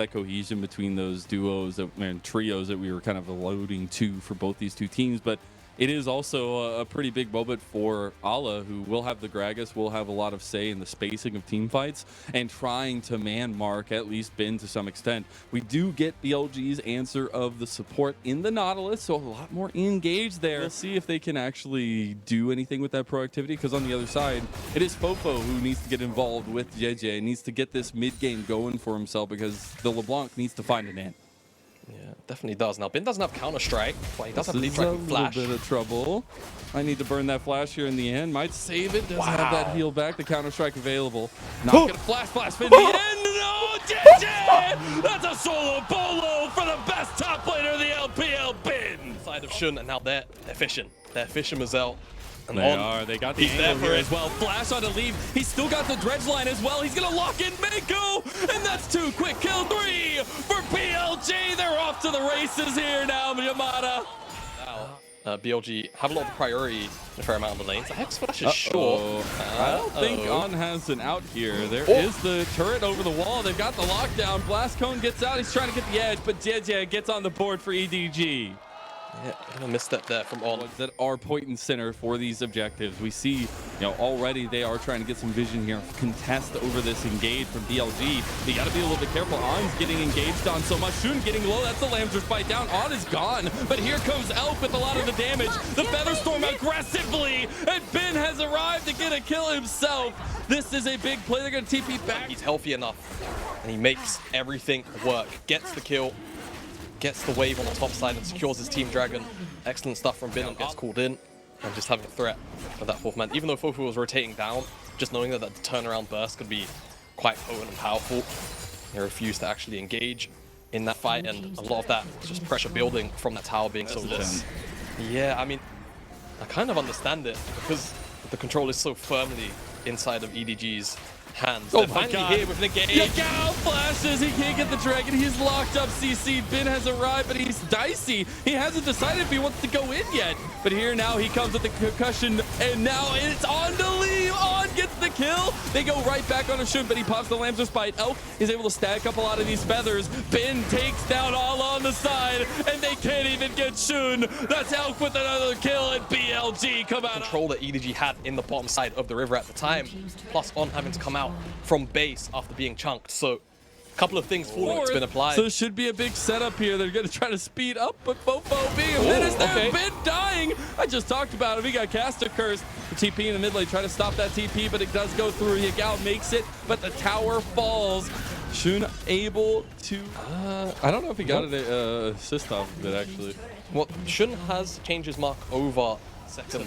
that cohesion between those duos and trios that we were kind of alluding to for both these two teams. But it is also a pretty big moment for Ala, who will have the Gragas, will have a lot of say in the spacing of team fights and trying to man mark at least Bin to some extent. We do get BLG's answer of the support in the Nautilus, so a lot more engaged there. We'll see if they can actually do anything with that proactivity, because on the other side, it is Fofo who needs to get involved with JJ, needs to get this mid game going for himself, because the LeBlanc needs to find an end. Yeah, definitely does. Now, Bin doesn't have Counter-Strike, but he does have Lead Strike with Flash. A little bit of trouble. I need to burn that Flash here in the end. Might save it. Doesn't have that heal back. The Counter-Strike available. Not going to Flash in the end. No, JJ! That's a solo bolo for the best top laner of the LPL, Bin. Side of Shun, and now they're fishing. They're fishing Mazel. They are. They got the angle here as well. Flash on to leave. He's still got the dredge line as well. He's going to lock in Mako. And that's 2. Quick kill 3 for BLG. They're off to the races here now, Yamada. Now, BLG have a lot of priority in a fair amount of the lanes. The Hex Flash is short. I don't think On has an out here. There is the turret over the wall. They've got the lockdown. Blast Cone gets out. He's trying to get the edge, but JJ gets on the board for EDG. Yeah, a misstep there from On. That are point and center for these objectives. We see, already they are trying to get some vision here. Contest over this engage from BLG. You got to be a little bit careful. On's getting engaged on so much. Shun getting low. That's the Lamser's bite down. On is gone. But here comes Elk with a lot of the damage. The Featherstorm aggressively. And Bin has arrived to get a kill himself. This is a big play. They're going to TP back. He's healthy enough. And he makes everything work. Gets the kill. Gets the wave on the top side and secures his Team Dragon. Excellent stuff from Bin, and gets called in. And just having a threat of that 4th man. Even though Fofo was rotating down, just knowing that the turnaround burst could be quite potent and powerful. He refused to actually engage in that fight, and a lot of that was just pressure building from that tower being so loose. Yeah, I mean, I kind of understand it, because the control is so firmly inside of EDG's hands. Oh my God. Here with an engage. Yagao flashes. He can't get the dragon. He's locked up. CC. Bin has arrived, but he's dicey. He hasn't decided if he wants to go in yet. But here now he comes with the concussion, and now it's On to leave. On gets the kill. They go right back on a Shun, but he pops the Lamser's bite. Elk is able to stack up a lot of these feathers. Bin takes down all on the side, and they can't even get Shun. That's Elk with another kill, and BLG come out. Control that EDG had in the bottom side of the river at the time, plus On having to come out from base after being chunked. So a couple of things falling that's been applied. So it should be a big setup here. They're going to try to speed up, but Fofo being a menace there. Bin dying. I just talked about him. He got caster cursed. The TP in the mid lane, try to stop that TP, but it does go through. Yagao makes it, but the tower falls. Shun able to... I don't know if he got an assist off of it, actually. Well, Shun has changed his mark over second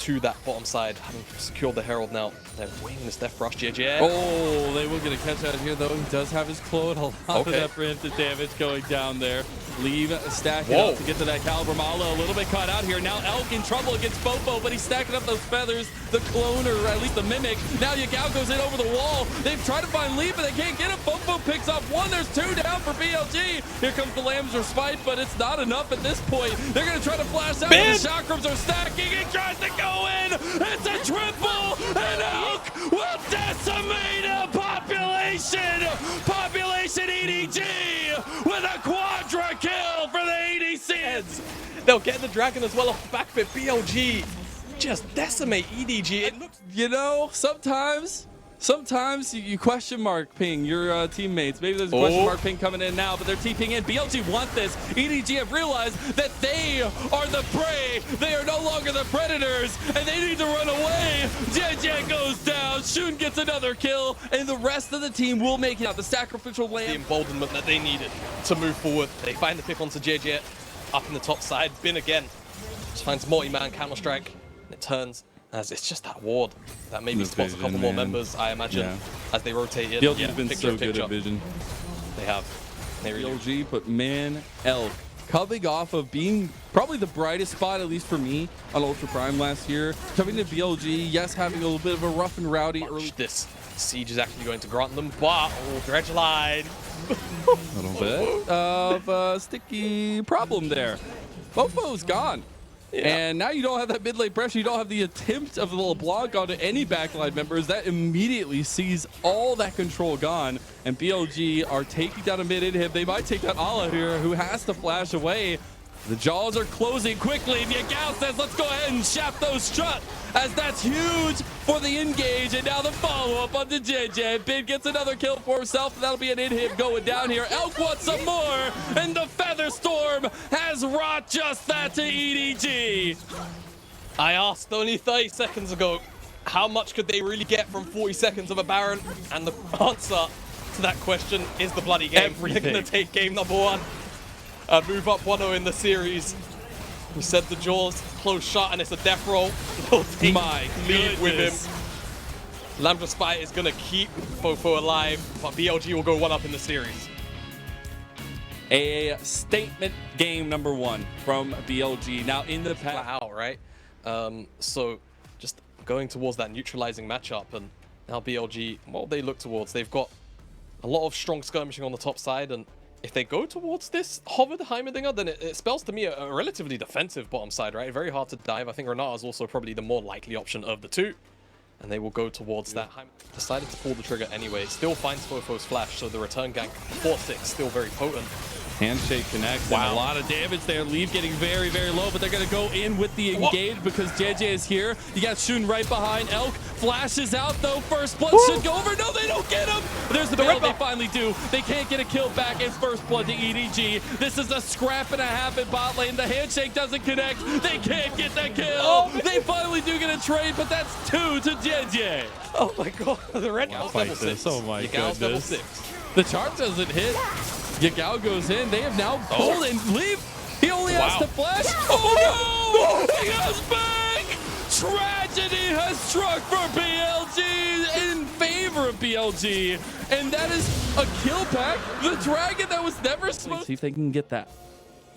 to that bottom side, having secured the Herald now. They're winging this Death Rush, JJ. Oh, they will get a catch out here, though. He does have his Claw. A lot of that preemptive damage going down there. Leave stacking up to get to that Caliber. Mala a little bit caught out here. Now Elk in trouble against Fofo, but he's stacking up those feathers. The clone, or at least the mimic. Now Yagao goes in over the wall. They've tried to find Lee, but they can't get him. Fofo picks off 1. There's 2 down for BLG. Here comes the Lamser's fight, but it's not enough at this point. They're going to try to flash out. The chakrams are stacking. He tries to go in. It's a triple, and Elk will decimate a population. Population EDG with a quadra kill for the EDCs. They'll get the dragon as well off the back of it. BLG just decimate EDG. It looks, Sometimes you question mark ping your teammates. Maybe there's a question mark ping coming in now, but they're TPing in. BLG want this. EDG have realized that they are the prey. They are no longer the predators, and they need to run away. JJ goes down. Shun gets another kill, and the rest of the team will make it out. The sacrificial lamb. The emboldenment that they needed to move forward. They find the pick onto JJ up in the top side. Bin again. Just finds multi-man Counter-Strike, and it turns. As it's just that ward that maybe spots a couple more members, I imagine, as they rotate in. BLG's been so good at vision. They have. They really BLG, but man, Elk coming off of being probably the brightest spot, at least for me, on Ultra Prime last year. Coming to BLG, yes, having a little bit of a rough and rowdy early. This siege is actually going to grant them, but dredge line. A little bit of a sticky problem there. Fofo's gone. And now you don't have that mid lane pressure. You don't have the attempt of the LeBlanc onto any backline members. That immediately sees all that control gone. And BLG are taking down a mid inhib. They might take down Ala here, who has to flash away. The jaws are closing quickly. Yagao says, let's go ahead and shaft those shut, as that's huge for the engage. And now the follow-up on the JJ. Bin gets another kill for himself, and that'll be an inhib going down here. Elk wants some more, and the Feather Storm has wrought just that to EDG. I asked only 30 seconds ago, how much could they really get from 40 seconds of a Baron? And the answer to that question is the bloody game. Everything. They're going to take game number 1. And move up 1-0 in the series. We said the jaws close shut and it's a death roll. They'll take lead with him. Lambda Spy is going to keep Fofo alive, but BLG will go 1-up in the series. A statement game number 1 from BLG. Now in the Flat out, right? So just going towards that neutralizing matchup, and now BLG, what they look towards, they've got a lot of strong skirmishing on the top side, and if they go towards this hovered Heimerdinger, then it spells to me a relatively defensive bottom side, right? Very hard to dive. I think Renata is also probably the more likely option of the two. And they will go towards that. Decided to pull the trigger anyway. Still finds Fofo's flash, so the return gank 4-6 still very potent. Handshake connects. Wow. And a lot of damage there. Leave getting very, very low, but they're going to go in with the engage because JJ is here. You got Shun right behind. Elk flashes out, though. First blood should go over. No, they don't get him. There's the build. They finally do. They can't get a kill back. It's first blood to EDG. This is a scrap and a half in bot lane. The handshake doesn't connect. They can't get that kill. They finally do get a trade, but that's 2 to JJ. Oh my god. The red guy's level 6. Oh my goodness. Level 6. The chart doesn't hit. Yagao goes in. They have now pulled and leave. He only has to flash. Oh no! He goes back! Tragedy has struck for BLG in favor of BLG. And that is a kill pack. The dragon that was never supposed to. See if they can get that.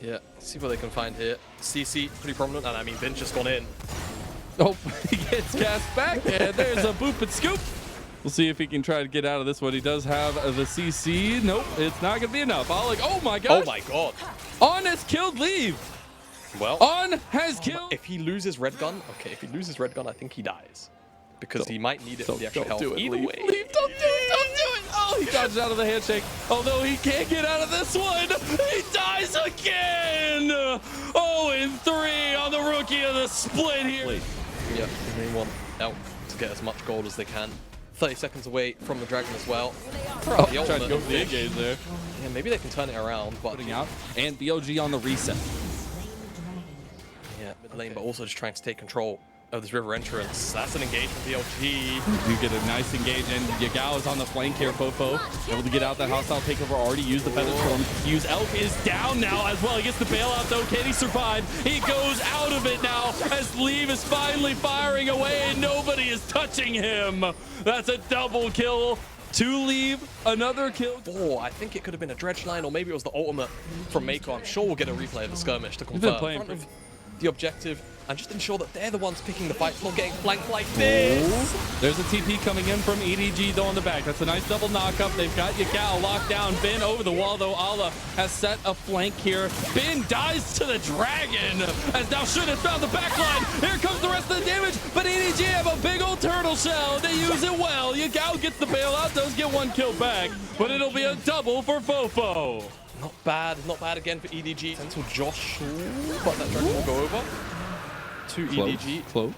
Yeah, see what they can find here. CC, pretty prominent. And I mean, Vin's just gone in. Oh, he gets cast back. And there's a boop and scoop. We'll see if he can try to get out of this one. He does have the CC. Nope, it's not going to be enough. Oh my god. Oh my god. On has killed Leave. Well, On has killed. If he loses red gun, okay, if he loses red gun, I think he dies. Because he might need it for the extra health. Do it, Either Leave. way. Leave, don't do it, don't do it. Oh, he dodged out of the handshake. Although he can't get out of this one. He dies again. 0-3 on the rookie of the split here. Yeah, they want Elk to get as much gold as they can. 30 seconds away from the dragon as well. Oh, tried to go for the engage there. Yeah, maybe they can turn it around, but putting out and BLG on the reset. Yeah, mid lane, but also just trying to take control of this river entrance. That's an engage from BLG. You get a nice engage, and Yagao is on the flank here. Fofo able to get out that hostile takeover. Already used the Feather Storm. Use Elk is down now as well. He gets the bailout though. Can he survive? He goes out of it now as Leave is finally firing away, and nobody is touching him. That's a double kill. To Leave, another kill. Oh, I think it could have been a dredge line, or maybe it was the ultimate from Mako. I'm sure we'll get a replay of the skirmish to confirm. In front of the objective, and just ensure that they're the ones picking the fight, not getting flanked like this. There's a TP coming in from EDG though on the back. That's a nice double knock-up. They've got Yagao locked down. Bin over the wall though. Ala has set a flank here. Bin dies to the dragon as now Shun has found the back line. Here comes the rest of the damage, but EDG have a big old turtle shell. They use it well. Yagao gets the bailout, does get one kill back, but it'll be a double for Fofo. Not bad again for EDG. Until Josh, but that dragon will go over to EDG. Close.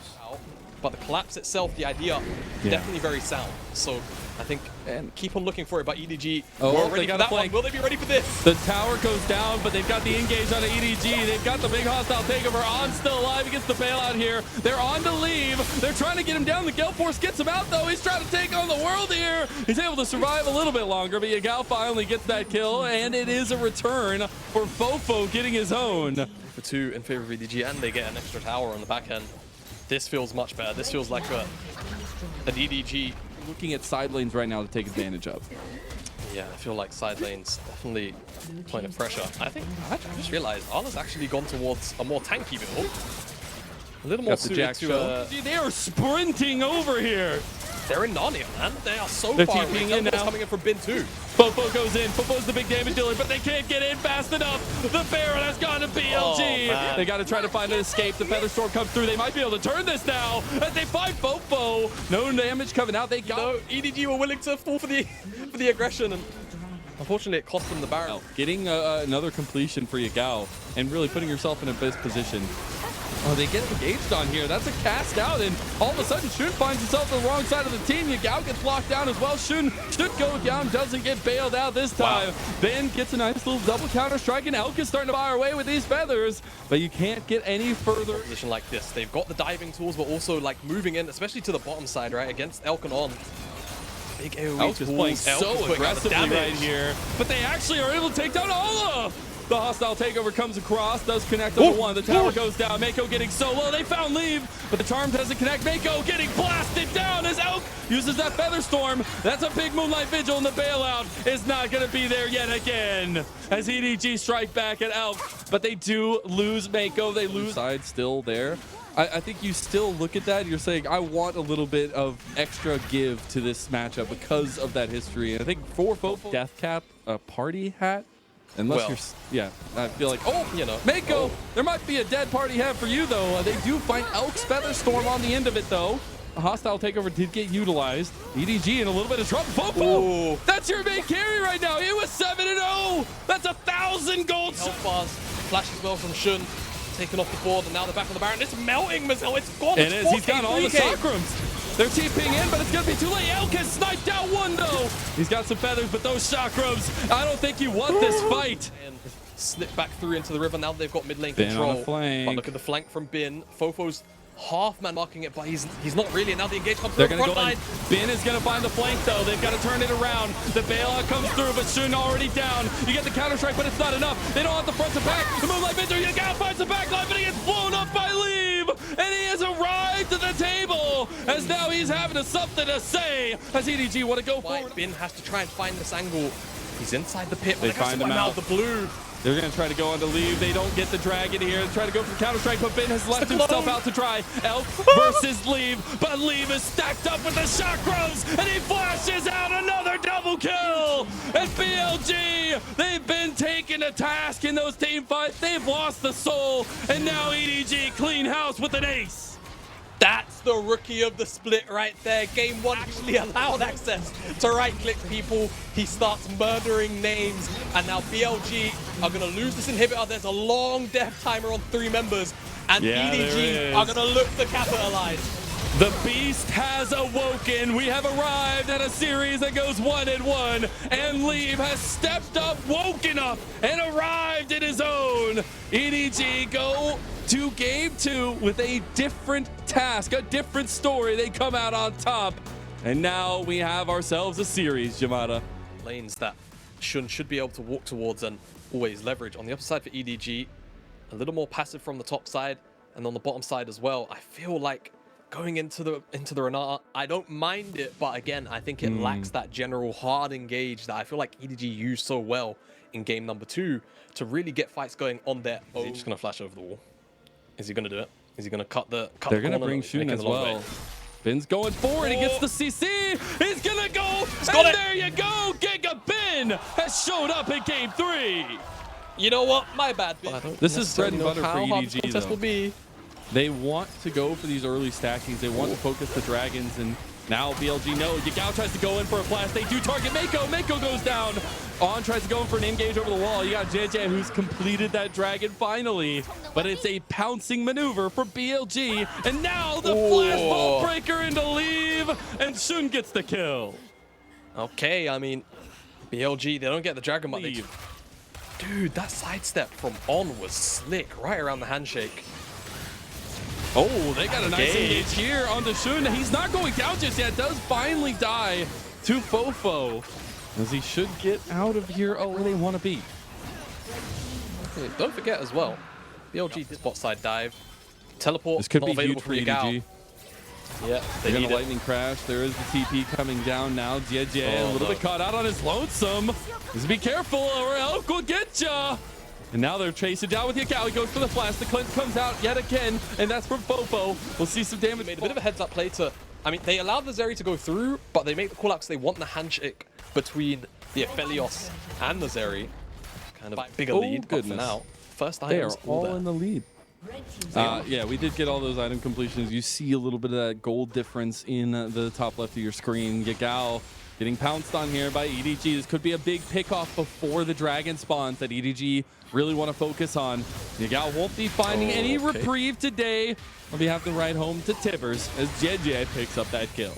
But the collapse itself, the idea, definitely very sound. So I think keep on looking for it. But EDG, we're ready for that one. Will they be ready for this? The tower goes down, but they've got the engage on EDG. They've got the big hostile takeover. On still alive. He gets the bailout here. They're on to Leave. They're trying to get him down. The Gale Force gets him out, though. He's trying to take on the world here. He's able to survive a little bit longer, but Yagao finally gets that kill, and it is a return for Fofo getting his own. For 2 in favor of EDG, and they get an extra tower on the back end. This feels much better. This feels like an EDG. Looking at side lanes right now to take advantage of. Yeah, I feel like side lanes definitely point of pressure. I just realized Ala's actually gone towards a more tanky build. A little more suited to... They are sprinting over here. They're in Narnia, man. They are so They're far away. TPing in now. Coming in from bin 2. Fofo goes in. Fofo's the big damage dealer, but they can't get in fast enough. The Baron has gone to BLG. Oh, they got to try to find an escape. The Featherstorm comes through. They might be able to turn this now as they find Fofo. No damage coming out. They got... No, EDG were willing to fall for the aggression, and unfortunately it cost them the Baron. Getting another completion for Yagao and really putting yourself in a best position. Oh, they get engaged on here. That's a cast out, and all of a sudden, Shun finds himself on the wrong side of the team. Yagao gets locked down as well. Shun should go down, doesn't get bailed out this time. Wow. Then gets a nice little double counter strike, and Elk is starting to fire away with these feathers, but you can't get any further. Position like this, they've got the diving tools, but also like moving in, especially to the bottom side, right, against Elk and On. Big AoE Elk is playing so aggressively right here, but they actually are able to take down Ola. The hostile takeover comes across, does connect on the one. The tower goes down. Mako getting solo. They found Leave, but the charm doesn't connect. Mako getting blasted down as Elk uses that Feather Storm. That's a big Moonlight Vigil, and the bailout is not going to be there yet again as EDG strike back at Elk, but they do lose Mako. They lose side still there. I think you still look at that and you're saying, I want a little bit of extra give to this matchup because of that history. And I think for Fofo, Death Cap, a party hat. Unless you're, yeah, I feel like, oh, you know, Mako, there might be a dead party hat for you, though. They do find Elk's Feather Storm on the end of it, though. A hostile takeover did get utilized. EDG in a little bit of trouble. Fofo, that's your main carry right now. He was 7-0. That's 1,000 gold. Flash as well from Shun. Taken off the board, and now they're back on the Baron. It's melting, Mazel. It's gone. It is. He's got all the chakrams. They're TPing in, but it's going to be too late. Elk has sniped out one, though. He's got some feathers, but those chakrams, I don't think you want this fight. And slip back through into the river. Now they've got mid lane control. On the flank. But look at the flank from Bin. Fofo's half-man marking it, but he's not really. And now the engage comes through the front front line. Bin is going to find the flank, though. They've got to turn it around. The bailout comes through, but Shun already down. You get the counter-strike, but it's not enough. They don't have the front to back. The Moonlight Vigil, Yagao finds the back line, but he gets blown up by Leave. And he has arrived to the table, as now he's having something to say. As EDG want to go forward. Bin has to try and find this angle. He's inside the pit, but they find him out. The blue. They're going to try to go on to Leave. They don't get the dragon here. They try to go for counter-strike, but Ben has left himself out to try. Elk versus Leave, but Leave is stacked up with the chakras, and he flashes out another double kill. And BLG, they've been taken to task in those team fights. They've lost the soul, and now EDG clean house with an ace. That's the rookie of the split right there. Game 1 actually allowed access to right-click people. He starts murdering names, and now BLG are going to lose this inhibitor. There's a long death timer on 3 members, and EDG are going to look to capitalize. The beast has awoken. We have arrived at a series that goes 1-1, and Leave has stepped up, woken up, and arrived in his own. EDG go to game 2 with a different task, a different story. They come out on top, and now we have ourselves a series, Yamada. Lanes that Shun should be able to walk towards and always leverage. On the upper side for EDG, a little more passive from the top side, and on the bottom side as well. I feel like going into the Renata, I don't mind it, but again, I think it lacks that general hard engage that I feel like EDG used so well in game number 2 to really get fights going on their own. Is he just going to flash over the wall? Is he going to do it? Is he going to cut the They're going to bring Shun as well. Bin's going forward. He gets the CC. He's going to go. And there you go. Giga Bin has showed up in game 3. You know what? My bad, Bin. This is bread and butter for EDG, though. Will be. They want to go for these early stackings. They want to focus the dragons, and now BLG no. Yagao tries to go in for a blast. They do target Mako. Mako goes down. On tries to go in for an engage over the wall. You got JJ who's completed that dragon finally, but it's a pouncing maneuver for BLG, and now the flash ball breaker into Leave, and Shun gets the kill. Okay, I mean, BLG, they don't get the dragon, but they... Dude, that sidestep from On was slick, right around the handshake. Oh, they got a nice engage here on the Shun. He's not going down just yet. Does finally die to Fofo, as he should get out of here where they want to be. Okay, don't forget as well, BLG spot side dive. Teleport this could not be huge for EDG. Yeah, they're going to lightning crash. There is the TP coming down now. JJ a little bit caught out on his lonesome. Just be careful or Elk will get ya. And now they're chasing down with Yagao. He goes for the flash. The cleanse comes out yet again, and that's from Fofo. We'll see some damage. Made a bit of a heads-up play to I mean, they allow the Zeri to go through, but they make the call out because they want the handshake between the Aphelios and the Zeri. Kind of bigger lead, but for now, first they are items all in the lead. Yeah, we did get all those item completions. You see a little bit of that gold difference in the top left of your screen. Yagao getting pounced on here by EDG. This could be a big pickoff before the dragon spawns that EDG really want to focus on. Yagao won't be finding any reprieve today. On behalf of the ride home to Tibbers as JJ picks up that kill.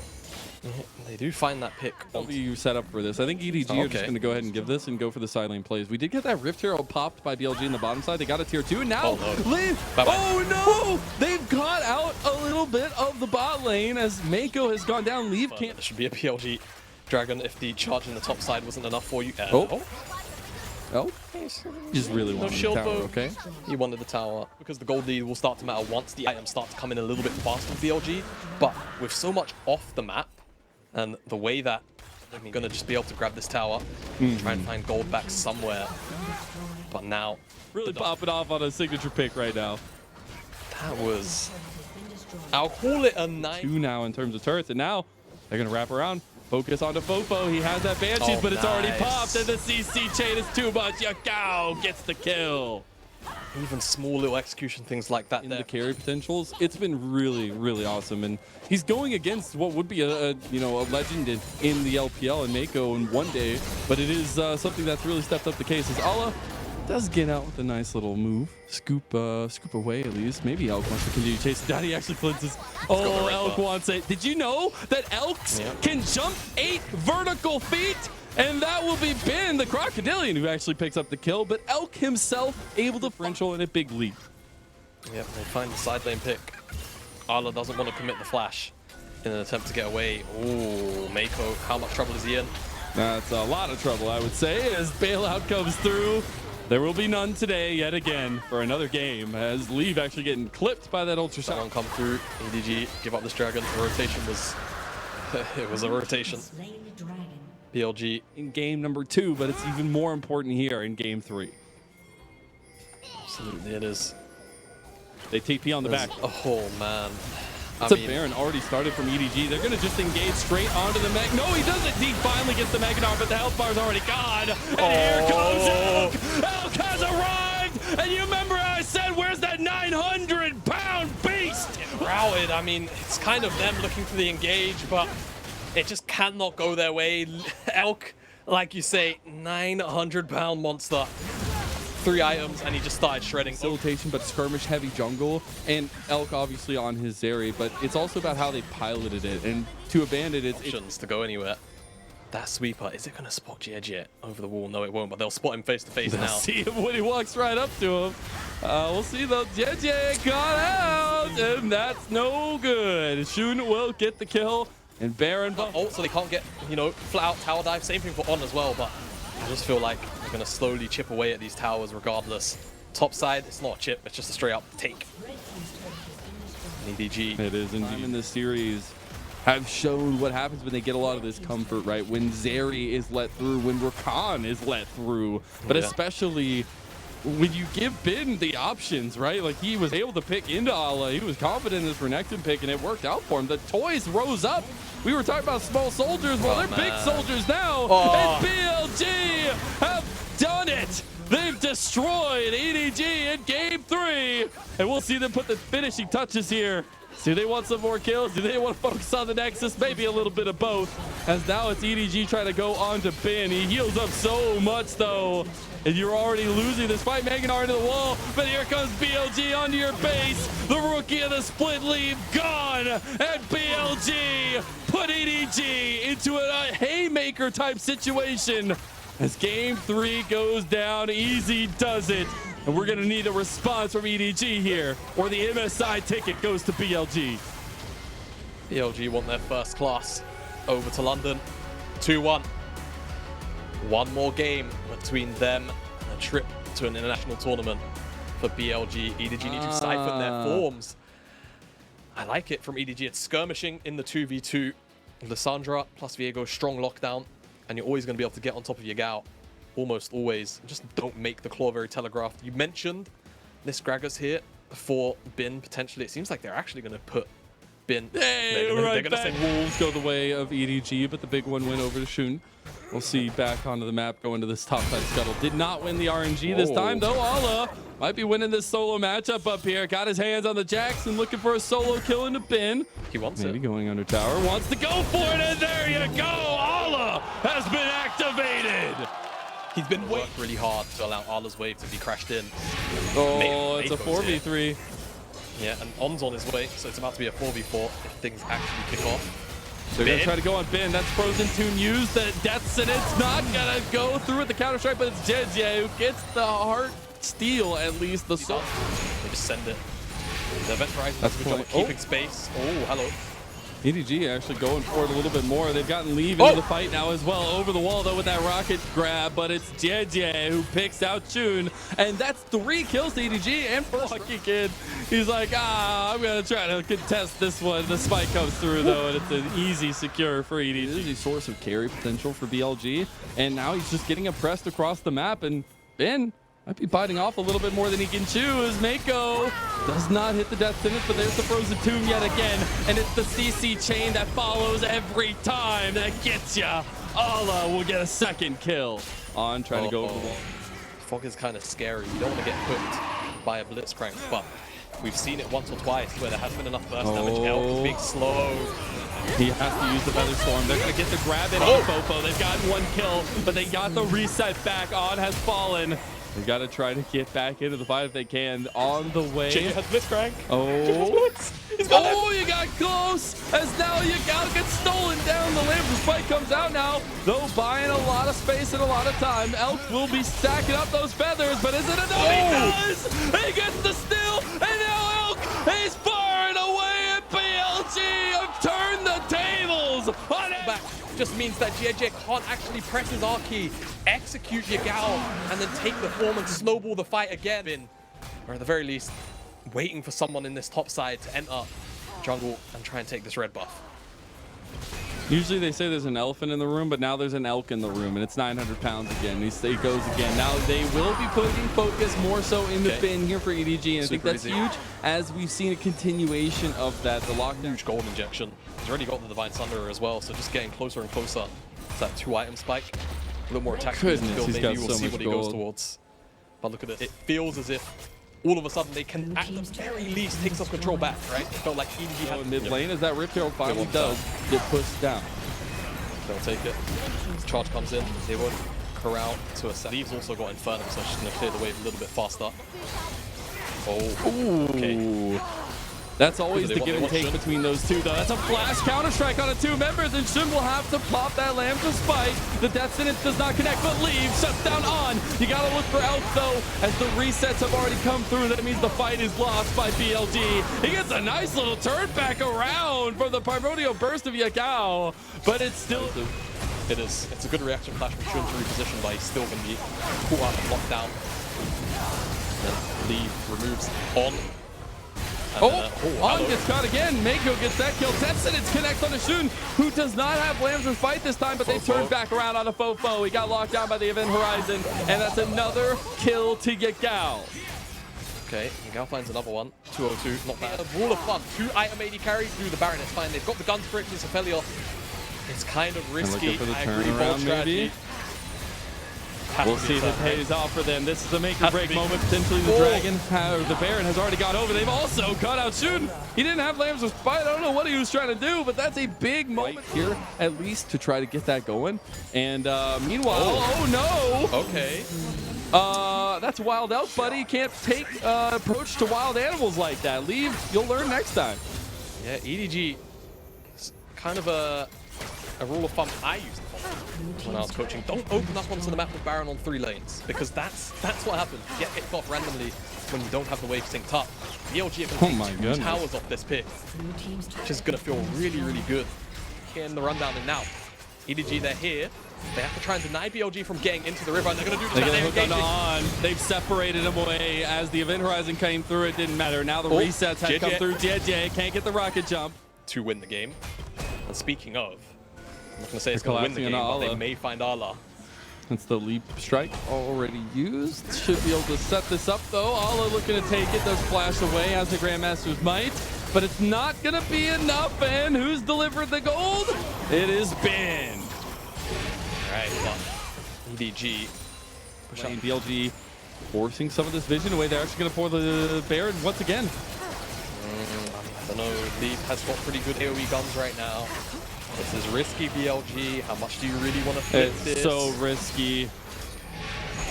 They do find that pick. I'll be set up for this. I think EDG are just going to go ahead and give this and go for the side lane plays. We did get that Rift Hero popped by BLG in the bottom side. They got a tier 2, and now oh no! They've got out a little bit of the bot lane as Mako has gone down. Leave can't. There should be a BLG Dragon if the charge in the top side wasn't enough for you. Oh, just really wanted the tower, okay? He wanted the tower because the gold lead will start to matter once the items start to come in a little bit faster with BLG. But with so much off the map and the way that I'm going to just be able to grab this tower, try and find gold back somewhere. But now... Really popping off on a signature pick right now. That was... I'll call it a 9. 2 now in terms of turrets, and now they're going to wrap around. Focus onto Fofo. He has that Banshees, but it's already popped, and the CC chain is too much. Yagao gets the kill. Even small little execution things like that. In the carry potentials, it's been really, really awesome, and he's going against what would be a legend in the LPL and Mako in one day, but it is something that's really stepped up the case. As Ala does get out with a nice little move, scoop away at least. Maybe Elk wants to continue chasing. Daddy actually cleanses. Oh, Elk wants it. Did you know that Elks can jump 8 vertical feet? And that will be Ben, the Crocodilian, who actually picks up the kill. But Elk himself able to differential in a big lead. Yep, they find the side lane pick. Arla doesn't want to commit the flash in an attempt to get away. Ooh, Mako, how much trouble is he in? That's a lot of trouble, I would say, as bailout comes through. There will be none today yet again for another game, as Leave actually getting clipped by that ultra shot. One come through, EDG give up this dragon. The rotation was, it was a rotation. BLG in game number 2, but it's even more important here in game 3. Absolutely, it is. They TP on the back. Oh man. It's a Baron already started from EDG. They're going to just engage straight onto the Meg. No, he doesn't. He finally gets the Megadon, but the health bar's already gone. And here comes Elk. Elk has arrived. And you remember I said, where's that 900-pound beast? Routed. I mean, it's kind of them looking for the engage, but it just cannot go their way. Elk, like you say, 900-pound monster. 3 items, and he just started shredding. Facilitation, but skirmish heavy jungle, and Elk obviously on his Zeri, but it's also about how they piloted it, and to abandon it, options to go anywhere. That sweeper, is it going to spot JJ over the wall? No, it won't, but they'll spot him face to face now. See him when he walks right up to him. We'll see though. JJ got out, and that's no good. Shun will get the kill, and Baron. So they can't get, flat out tower dive. Same thing for On as well, but I just feel like they're going to slowly chip away at these towers regardless. Top side, it's not a chip, it's just a straight up take. EDG. It is indeed. In this series have shown what happens when they get a lot of this comfort, right? When Zeri is let through, when Rakan is let through, but especially when you give Ben the options, right? Like he was able to pick into Ala. He was confident in his Renekton pick, and it worked out for him. The toys rose up. We were talking about small soldiers. Well, they're big soldiers now. And BLG have done it. They've destroyed EDG in game 3. And we'll see them put the finishing touches here. Do they want some more kills? Do they want to focus on the Nexus? Maybe a little bit of both. As now it's EDG trying to go on to Ben. He heals up so much, though. And you're already losing this fight. Meganar into the wall. But here comes BLG onto your base. The rookie of the split leave gone. And BLG put EDG into a haymaker type situation. As game 3 goes down, easy does it. And we're going to need a response from EDG here, or the MSI ticket goes to BLG. BLG want their first class over to London. 2-1. One more game between them and a trip to an international tournament for BLG. EDG need to siphon their forms. I like it from EDG. It's skirmishing in the 2v2. Lissandra plus Viego, strong lockdown. And you're always going to be able to get on top of your Yagao. Almost always. Just don't make the claw very telegraphed. You mentioned this Gragas here for Bin potentially. It seems like they're actually going to put Bin. Hey, they're gonna back. say Wolves go the way of EDG, but the big one went over to Shun. We'll see back onto the map going to this top side scuttle. Did not win the RNG this time, though. Ala might be winning this solo matchup up here. Got his hands on the Jackson, looking for a solo kill into Bin. He wants Maybe it. going under tower. Wants to go for it, and there you go. Ala has been activated. He's been working really hard to allow Ala's wave to be crashed in. Oh, it's a Mako's 4v3. here. Yeah, and On's on his way, so it's about to be a 4v4 if things actually kick off. They're going to try to go on Bin. That's Frozen Tune used. The deaths, and it's not going to go through with the counter strike, but it's JJ who gets the heart steal, at least the soul. They just send it. The Event Horizon That's does a good job of keeping space. Oh, hello. EDG actually going for it a little bit more. They've gotten Leave into the fight now as well. Over the wall, though, with that rocket grab, but it's JJ who picks out June. And that's 3 kills to EDG and for Lucky Kid. He's like, I'm going to try to contest this one. The spike comes through, though, and it's an easy secure for EDG. This is a source of carry potential for BLG. And now he's just getting oppressed across the map. And Ben might be biting off a little bit more than he can chew as Mako does not hit the death sentence, but there's the Frozen Tomb yet again. And it's the CC chain that follows every time that gets ya. Ala will get a second kill on trying to go over the wall. Fog is kind of scary. You don't want to get hooked by a Blitzcrank, but we've seen it once or twice where there hasn't been enough burst damage. Elk is being slow. He has to use the Feather Storm. They're going to get the grab in on Fofo. They've gotten 1 kill, but they got the reset back. On has fallen. They got to try to get back into the fight if they can. On the way. JJ has Blitzcrank. Oh, you got close as now Yagao gets stolen down. The Lamb's fight comes out now, though buying a lot of space and a lot of time. Elk will be stacking up those feathers, but is it enough? He does! He gets the steal, and now Elk is far and away, and BLG have turned the tables on it. Back just means that JJ can't actually press his R key, execute Yagao, and then take the form and snowball the fight again. Or at the very least, waiting for someone in this top side to enter jungle and try and take this red buff. Usually they say there's an elephant in the room, but now there's an elk in the room, and it's 900 pounds again. He goes again. Now they will be putting focus more so in the bin here for EDG, and I think that's huge, as we've seen a continuation of that. The lockdown. Huge gold injection. He's already got the Divine Thunderer as well, so just getting closer and closer to that 2-item spike. A little more attack speed. He's got so much what he gold. goes towards. But look at it. It feels as if all of a sudden they can at the very least take some control back, right? It felt like EDG had mid lane as that Rip Herald finally does get pushed down. They'll take it. Charge comes in. They won't corral to a set. Leaves also got Infernum, so she's going to clear the wave a little bit faster. Oh, okay. That's always the give and take between those two, though. That's a flash counter-strike on the 2 members, and Shun will have to pop that Lamb to spike. The death sentence does not connect, but Leave shuts down On. You gotta look for Elk, though, as the resets have already come through. That means the fight is lost by BLG. He gets a nice little turn back around from the primordial burst of Yagao, but it's still... It is. It's a good reaction flash from Shun to reposition, but he's still going to be caught out and locked down. Then Leave removes On. On gets caught again. Mako gets that kill. Tetsunitz connects on the Shun, who does not have Lambs to fight this time, but they turned back around on a Fofo. He got locked down by the Event Horizon, and that's another kill to Yagao. Okay, Yagao finds another one. 202, not bad. Rule of thumb, 2-item AD carry through the Baron. It's fine. They've got the guns for it. It's Aphelios. It's kind of risky. For the I agree, bold strategy. We'll see if it pays off for them. This is a make or break moment. Potentially the Dragon, the Baron has already got over. They've also cut out Shun. He didn't have Lambs to fight. I don't know what he was trying to do, but that's a big moment here, at least to try to get that going. And meanwhile, oh no. Okay. That's Wild Elk, buddy. Can't take approach to wild animals like that. Leave, you'll learn next time. Yeah, EDG is kind of a rule of thumb I used to follow when I was coaching. Don't open up onto the map with Baron on 3 lanes, because that's what happens. You get kicked off randomly when you don't have the wave synced up. BLG are going to take 2 towers off this pick, which is going to feel really, really good. Getting the rundown in now. EDG, they're here. They have to try and deny BLG from getting into the river, and they're going to do just that. They're on. They've separated him away as the Event Horizon came through. It didn't matter. Now the resets have come through. JJ can't get the rocket jump to win the game. And speaking of, I'm not going to say it's going to win the game, but they may find Ala. That's the leap strike already used. Should be able to set this up, though. Ala looking to take it. Does flash away as the Grandmasters might. but it's not gonna be enough. And who's delivered the gold? It is Ben. All right, well, EDG. Push out BLG forcing some of this vision away. They're actually gonna pour the Baron once again. I don't know, Leaf has got pretty good AoE guns right now. This is risky, BLG. How much do you really want to flip this? It's so risky.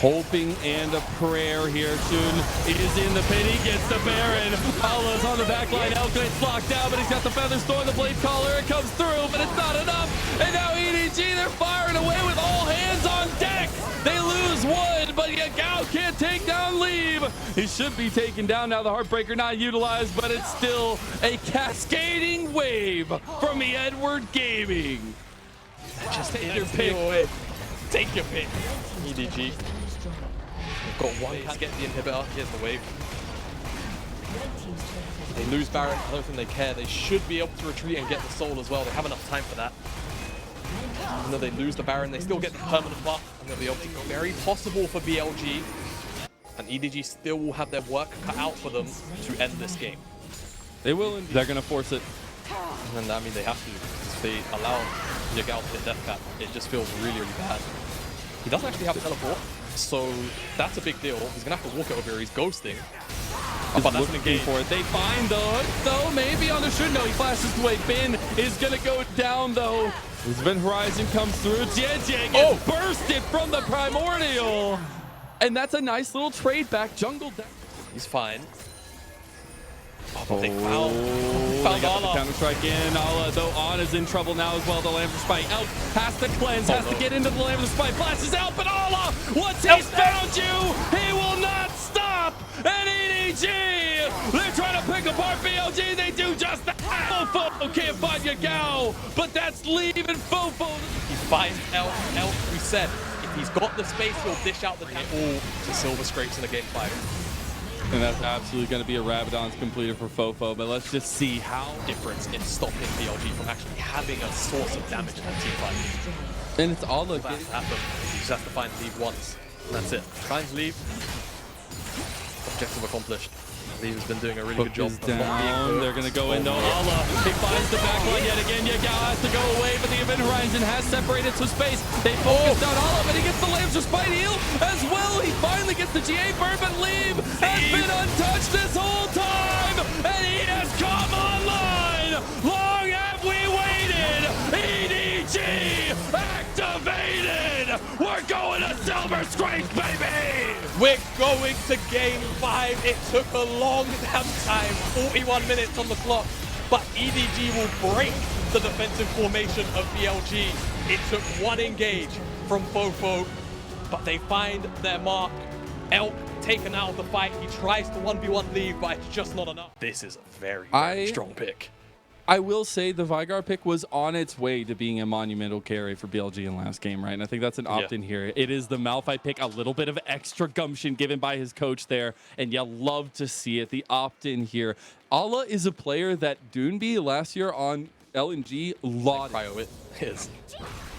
Hoping and a prayer here. Soon is in the pit. He gets the Baron. Paula's on the back line. Elknight's locked down, but he's got the Feather Storm, the Blade Collar. It comes through, but it's not enough. And now EDG, they're firing away with all hands on deck. They lose Wood, but Yagao can't take down Leave. He should be taken down now. The Heartbreaker not utilized, but it's still a cascading wave from the Edward Gaming. Just take your pick. Take your pick. EDG. Got one to get the inhibitor. Here's the wave. They lose Baron. I don't think they care. They should be able to retreat and get the soul as well. They have enough time for that. Even though they lose the Baron, they still get the permanent buff, and they'll be able to go. Very possible for BLG. And EDG still will have their work cut out for them to end this game. They will. They're going to force it. And I mean, they have to. If they allow Yagao to hit death cap, it just feels really, really bad. He doesn't actually have teleport, so that's a big deal. He's gonna have to walk it over here. He's ghosting. But that's looking for it. They find the hook, though. Maybe on the shoot. No, he flashes away. Ben is gonna go down, though. As Event Horizon comes through, JJ gets bursted from the Primordial, and that's a nice little trade back. Jungle down. He's fine. They got the counter-strike in. Ala, though, On is in trouble now as well. The Lambs Spike. Elk has to cleanse, has to get into the Lambs Spike. Flashes out, but Ala, once he's found you, he will not stop. And EDG, they're trying to pick apart BLG. They do just that. Fofo can't find Yagao, but that's leaving Fofo. He finds Elk. Elk, we said, if he's got the space, he'll dish out the all to Silver Scrapes in a game 5. And that's absolutely going to be a Rabadon's completed for Fofo, but let's just see how difference in stopping BLG from actually having a source of damage in that team fight. And it's all the that happen. He just has to find Leave once. And that's it. Finds Leave. Objective accomplished. Leave has been doing a really good job of not being hurt. They're going to go in though. Ala, he finds the back line yet again. Yagao has to go away, but the Event Horizon has separated some space. They focus down Ala, but he gets the Lambs Spite heal as well. He finally gets the GA burn, but Leave has been untouched this whole time, and he has come online. Long have we waited. EDG activated. We're going to Silver Scrapes, baby. We're going to game 5. It took a long damn time, 41 minutes on the clock, but EDG will break the defensive formation of BLG. It took one engage from Fofo, but they find their mark. Elk taken out of the fight. He tries to 1v1 Leave, but it's just not enough. This is a very, very strong pick. I will say the Vygar pick was on its way to being a monumental carry for BLG in last game, right? And I think that's an opt-in here. It is the Malphite pick, a little bit of extra gumption given by his coach there, and you love to see it, the opt-in here. Ala is a player that Doonby last year on LNG lauded. Cryo it is.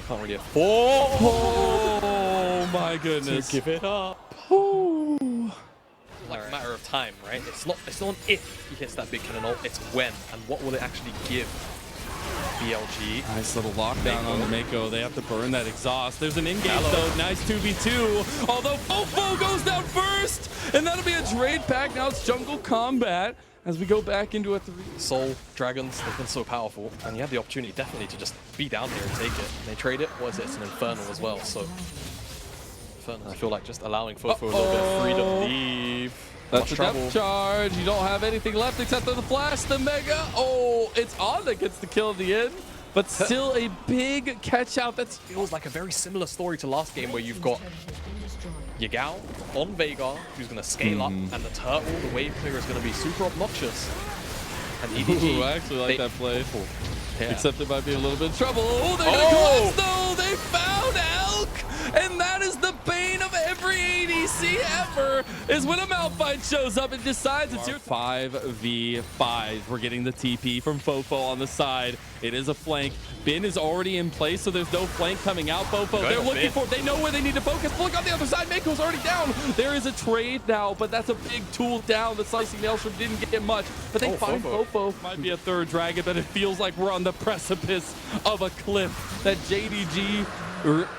Can't really Oh my goodness. To give it up. Like a matter of time, right? It's not if he hits that big cannon ult, it's when, and what will it actually give BLG. Nice little lockdown on the Mako. They have to burn that exhaust. There's an in-game though. Nice 2v2. Although Fofo goes down first, and that'll be a trade pack. Now it's jungle combat as we go back into a 3. Soul Dragons, they've been so powerful, and you have the opportunity definitely to just be down here and take it. And they trade it. What is it? It's an Infernal as well. So I feel like just allowing Fofo a little bit of freedom. Leave. That's a depth charge. You don't have anything left except for the flash, the Mega. Oh, it's On that gets the kill at the end, but still a big catch out. That feels like a very similar story to last game where you've got Yagao on Veigar, who's going to scale up, and the turtle, the wave clear is going to be super obnoxious. And EDG, I actually like that play. Yeah. Except it might be a little bit of trouble. Oh, they're going to collapse though. They found Elk, and that is the bane of every see ever is when a Malphite shows up and decides it's your 5v5. We're getting the TP from Fofo on the side. It is a flank. Bin is already in place, so there's no flank coming out. Fofo, they're looking for it. They know where they need to focus. Look on the other side. Mako's already down. There is a trade now, but that's a big tool down. The Slicing Maelstrom didn't get much, but they find Fofo. Might be a third dragon, but it feels like we're on the precipice of a cliff that JDG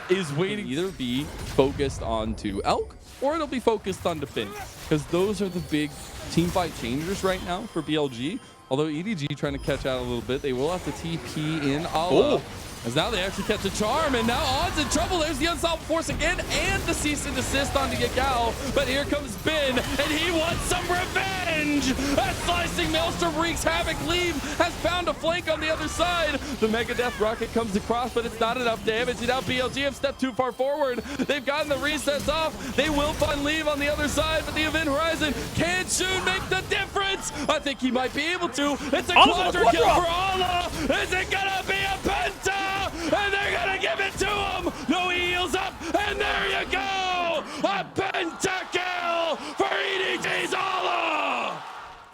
is waiting. Either be focused onto Elk or it'll be focused on Bin, because those are the big team fight changers right now for BLG. Although EDG trying to catch out a little bit, they will have to TP in Ala. As now they actually catch a charm, and now Odds in trouble. There's the Unstoppable Force again, and the cease and desist onto Yagal. But here comes Bin, and he wants some revenge! As Slicing Maelstrom wreaks havoc. Leave has found a flank on the other side. The Mega Death Rocket comes across, but it's not enough damage. And now BLG have stepped too far forward. They've gotten the resets off. They will find Leave on the other side, but the Event Horizon can Shun make the difference? I think he might be able to. It's a quadra kill for Ala. Is it gonna be a penta? And they're gonna give it to him. No, he heals up, and there you go. A pentakill for EDG's Ala.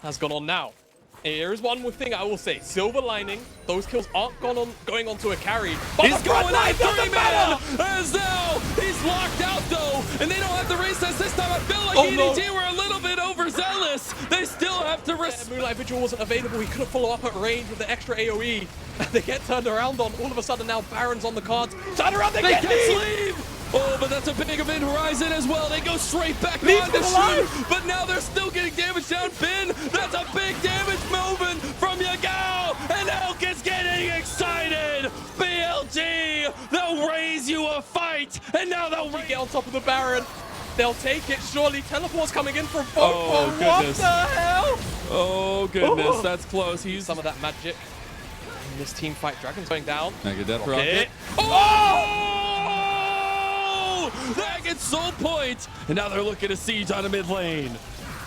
Has gone on now. Here is one more thing I will say. Silver lining, those kills aren't going on to a carry. But he's going on 3-man! As now, he's locked out though, and they don't have the resets this time. I feel like EDG were a little bit overzealous. They still have to Moonlight Vigil wasn't available. He couldn't follow up at range with the extra AoE. They get turned around on. All of a sudden now Baron's on the cards. Turn around, they get Leave! Oh, but that's a big Event Horizon as well. They go straight back on the Shun, but now they're still getting damage down. Bin, that's a big damage movement from Yagal, and Elk is getting excited. BLG, they'll raise you a fight, and now they'll get on top of the Baron. They'll take it, surely. Teleport's coming in from Fofo. Oh, what the hell? Oh, goodness, that's close. He's some of that magic in this team fight. Dragon's going down. Mega Death Rocket. Oh! That gets soul point, and now they're looking to siege on a mid lane.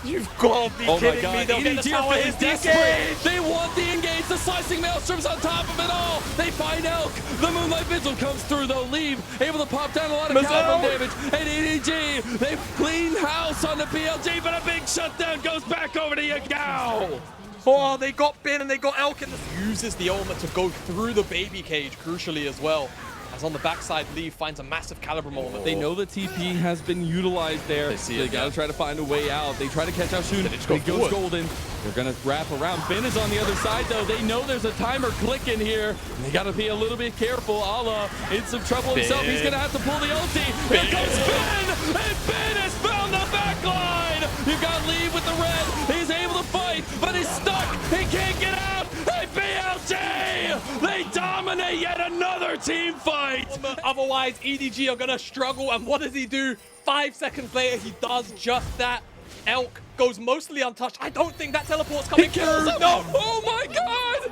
You've got to be kidding me. They'll get the tower is desperate. They want the engage. The Slicing Maelstrom's on top of it all. They find Elk. The Moonlight Vigil comes through though. Leave able to pop down a lot of caliber damage. And EDG, they've cleaned house on the BLG, but a big shutdown goes back over to Yagal. Oh, they got Bin and they got Elk, and uses the ultimate to go through the baby cage, crucially as well. As on the backside, Leave finds a massive caliber moment. They know the TP has been utilized there. They gotta try to find a way out. They try to catch out Shun. He goes golden. They're gonna wrap around. Bin is on the other side though. They know there's a timer clicking here. They gotta be a little bit careful. Ala in some trouble himself. He's gonna have to pull the ulti. Here comes Bin, and Bin has found the back line. You've got Leave with the red. He's able to fight, but he's stuck. He can't get out. Hey, BLG! They dominate yet another team fight. Otherwise, EDG are gonna struggle. And what does he do? 5 seconds later, he does just that. Elk goes mostly untouched. I don't think that teleport's coming through. No! Oh my God!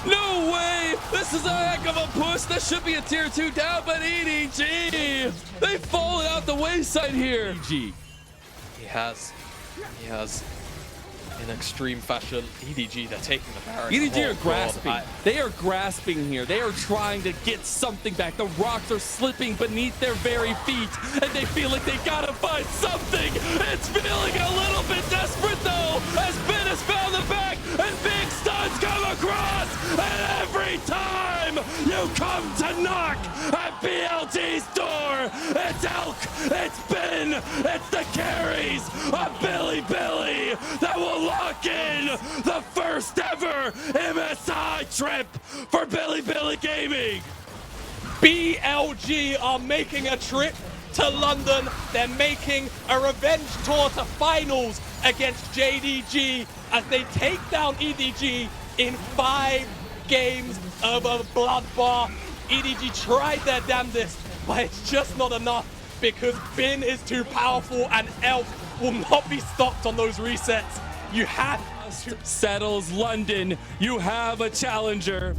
No way! This is a heck of a push. That should be a tier 2 down, but EDG! They've fallen out the wayside here. EDG. He has. In extreme fashion, EDG, they're taking the Baron. EDG are grasping. They are grasping here. They are trying to get something back. The rocks are slipping beneath their very feet, and they feel like they gotta find something. It's feeling a little bit desperate though, as Ben has found the back, and big stuns come across, and every time you come to knock at BLG's door, it's Elk, it's Ben, it's the carries of Bilibili that will lock in the first ever MSI trip for BilibiliGaming. BLG are making a trip to London. They're making a revenge tour to finals against JDG as they take down EDG in 5 games of a bloodbath. EDG tried their damnedest, but it's just not enough because Bin is too powerful and Elk will not be stopped on those resets. You have to. Settles London. You have a challenger.